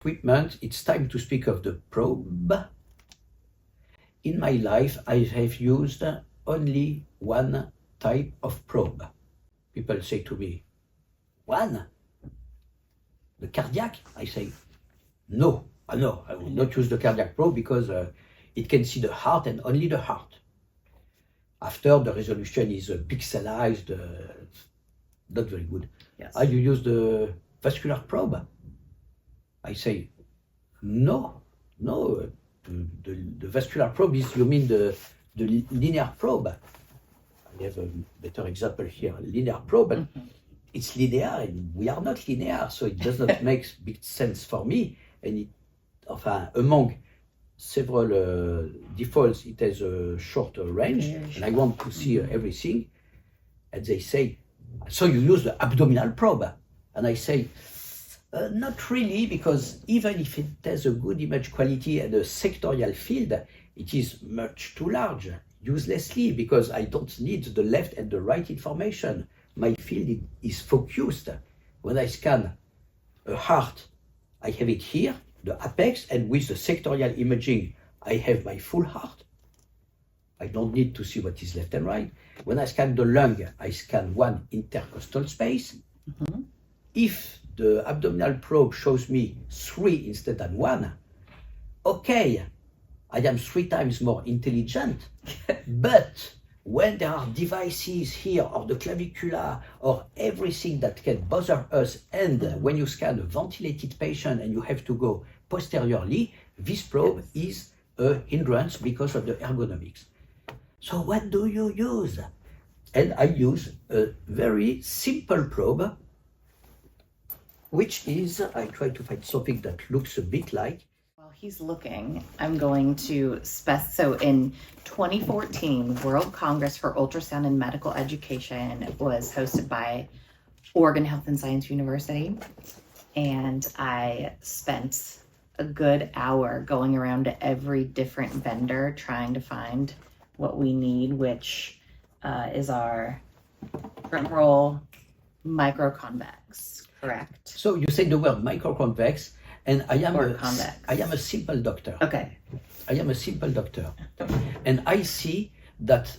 equipment, it's time to speak of the probe. In my life, I have used only one type of probe. People say to me, one? The cardiac? I say, no, I will not use the cardiac probe because it can see the heart and only the heart. After, the resolution is pixelized, not very good. Yes. You use the vascular probe? I say, no, the vascular probe is, you mean the linear probe. I have a better example here, linear probe, but it's linear and we are not linear, so it does not make big sense for me. And among several defaults, it has a short range, and I want to see everything. And they say, so you use the abdominal probe? And I say, not really, because even if it has a good image quality and a sectorial field, it is much too large, uselessly, because I don't need the left and the right information. My field is focused. When I scan a heart, I have it here, the apex, and with the sectorial imaging, I have my full heart. I don't need to see what is left and right. When I scan the lung, I scan one intercostal space. If the abdominal probe shows me 3 instead of 1, okay, I am 3 times more intelligent. But when there are devices here, or the clavicula, or everything that can bother us, and when you scan a ventilated patient and you have to go posteriorly, this probe is a hindrance because of the ergonomics. So what do you use? And I use a very simple probe, which is, I try to find something that looks a bit like. While he's looking, I'm going to so in 2014, World Congress for Ultrasound and Medical Education was hosted by Oregon Health and Science University. And I spent a good hour going around to every different vendor trying to find what we need, which is our drum roll microconvex, correct? So you say the word microconvex, and I am convex. I am a simple doctor. Okay. I am a simple doctor, and I see that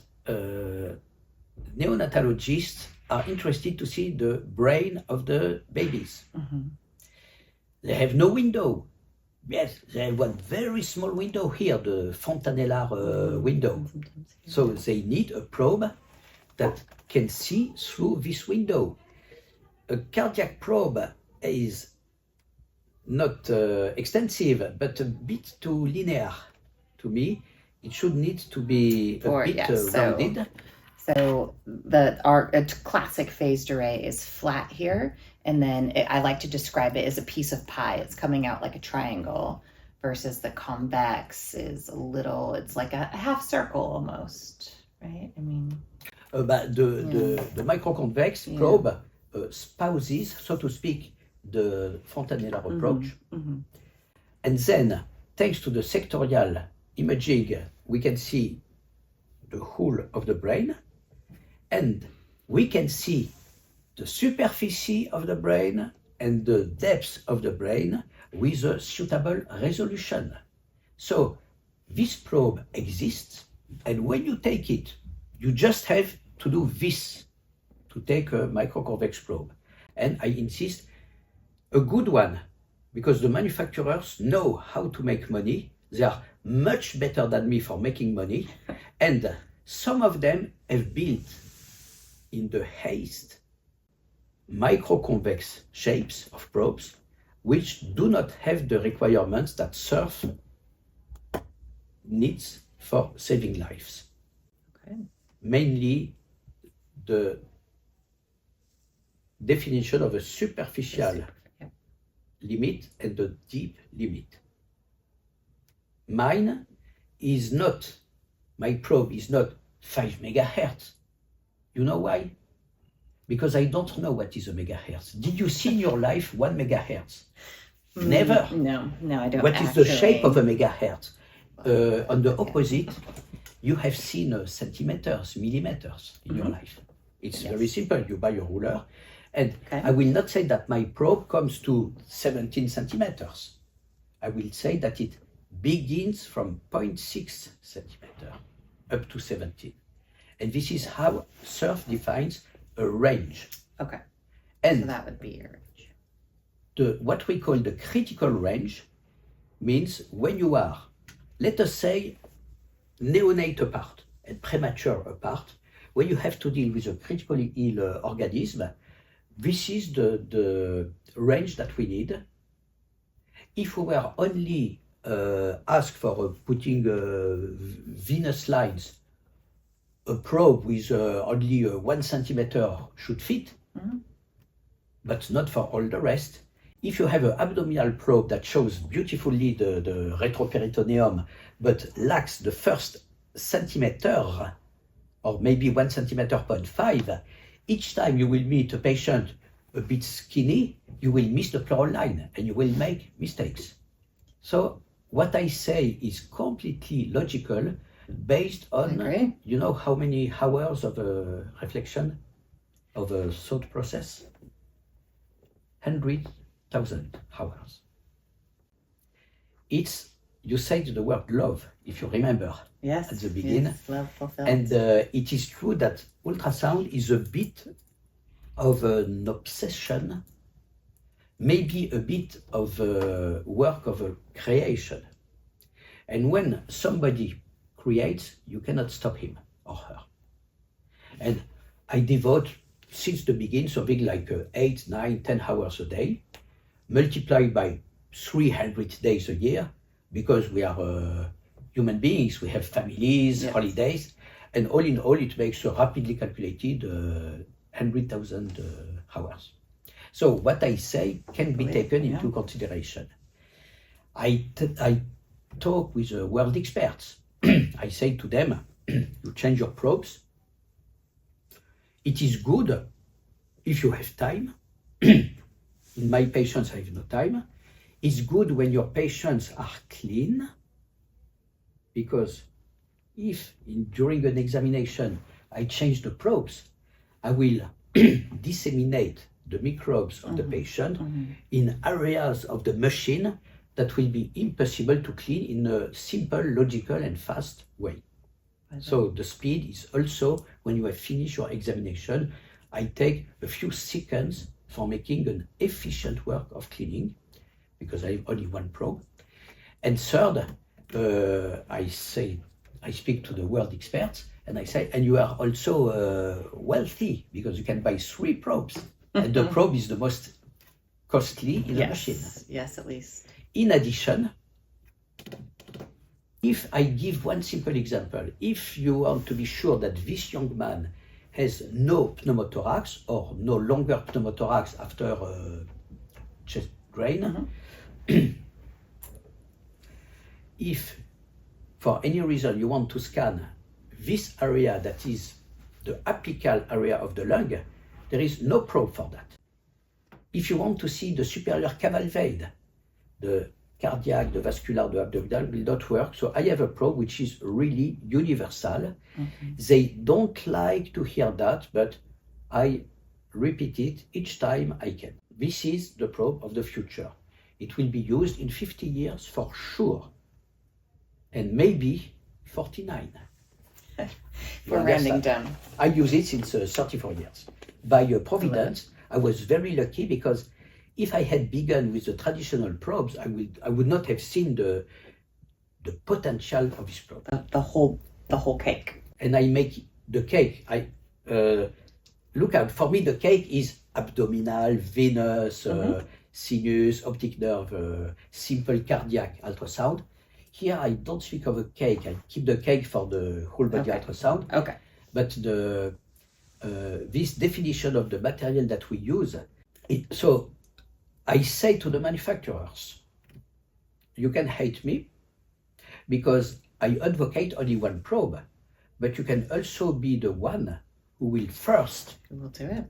neonatologists are interested to see the brain of the babies. They have no window. Yes, they have one very small window here, the fontanellar window. So they need a probe that can see through this window. A cardiac probe is not extensive, but a bit too linear to me. It should need to be a bit rounded. So our classic phased array is flat here, and then I like to describe it as a piece of pie. It's coming out like a triangle, versus the convex is it's like a half circle almost, right? I mean, but the microconvex probe spouses, so to speak, the fontanellar approach. And then, thanks to the sectorial imaging, we can see the whole of the brain, and we can see the superficie of the brain and the depth of the brain with a suitable resolution. So this probe exists, and when you take it, you just have to do this to take a microconvex probe. And I insist, a good one, because the manufacturers know how to make money. They are much better than me for making money, and some of them have built in the haste microconvex shapes of probes which do not have the requirements that CEURF needs for saving lives. Okay. Mainly the definition of a superficial limit and the deep limit. My probe is not 5 megahertz. You know why? Because I don't know what is a megahertz. Did you see in your life 1 megahertz? Never. No, I don't. What is the shape of a megahertz? On the opposite, you have seen centimeters, millimeters in your life. It's very simple. You buy a ruler, and I will not say that my probe comes to 17 centimeters. I will say that it begins from 0.6 centimeter up to 17. And this is how CEURF defines a range. Okay. And So that would be your range. what we call the critical range means when you are, let us say, neonate apart and premature apart, when you have to deal with a critically ill organism, this is the range that we need. If we were only asked for putting venous lines, a probe with only 1 centimeter should fit, but not for all the rest. If you have an abdominal probe that shows beautifully the retroperitoneum, but lacks the first centimeter, or maybe 1 centimeter, 0.5, each time you will meet a patient a bit skinny, you will miss the pleural line and you will make mistakes. So what I say is completely logical, based on, you know, how many hours of reflection, of a thought process? 100,000 hours. It's, you said the word love, if you remember, yes, at the beginning. Yes, love fulfilled. And it is true that ultrasound is a bit of an obsession, maybe a bit of a work of a creation. And when somebody creates, you cannot stop him or her. And I devote, since the beginning, something like 8, 9, 10 hours a day, multiplied by 300 days a year, because we are human beings, we have families, yes, holidays, and all in all, it makes a rapidly calculated 100,000 hours. So what I say can be taken into consideration. I talk with world experts. I say to them, you change your probes. It is good if you have time. In my patients, I have no time. It's good when your patients are clean, because if during an examination I change the probes, I will disseminate the microbes of the patient in areas of the machine that will be impossible to clean in a simple, logical, and fast way. So the speed is also, when you have finished your examination, I take a few seconds for making an efficient work of cleaning, because I have only one probe. And third, I speak to the world experts, and I say, and you are also wealthy, because you can buy 3 probes, and the probe is the most costly in the machine. Yes, at least. In addition, if I give one simple example, if you want to be sure that this young man has no pneumothorax or no longer pneumothorax after chest drain, if for any reason you want to scan this area that is the apical area of the lung, there is no probe for that. If you want to see the superior caval vein, the cardiac, the vascular, the abdominal will not work. So I have a probe which is really universal. They don't like to hear that, but I repeat it each time I can. This is the probe of the future. It will be used in 50 years for sure, and maybe 49. We're rounding down. I use it since 34 years. By providence, I was very lucky, because if I had begun with the traditional probes, I would not have seen the potential of this probe. The whole cake. And I make the cake. Look out, for me the cake is abdominal, venous, sinus, optic nerve, simple cardiac ultrasound. Here I don't speak of a cake. I keep the cake for the whole body ultrasound. Okay. But this definition of the material that we use, so I say to the manufacturers, you can hate me because I advocate only one probe, but you can also be the one who will first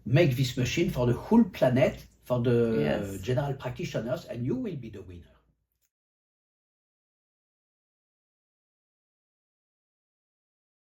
make this machine for the whole planet, for the general practitioners, and you will be the winner.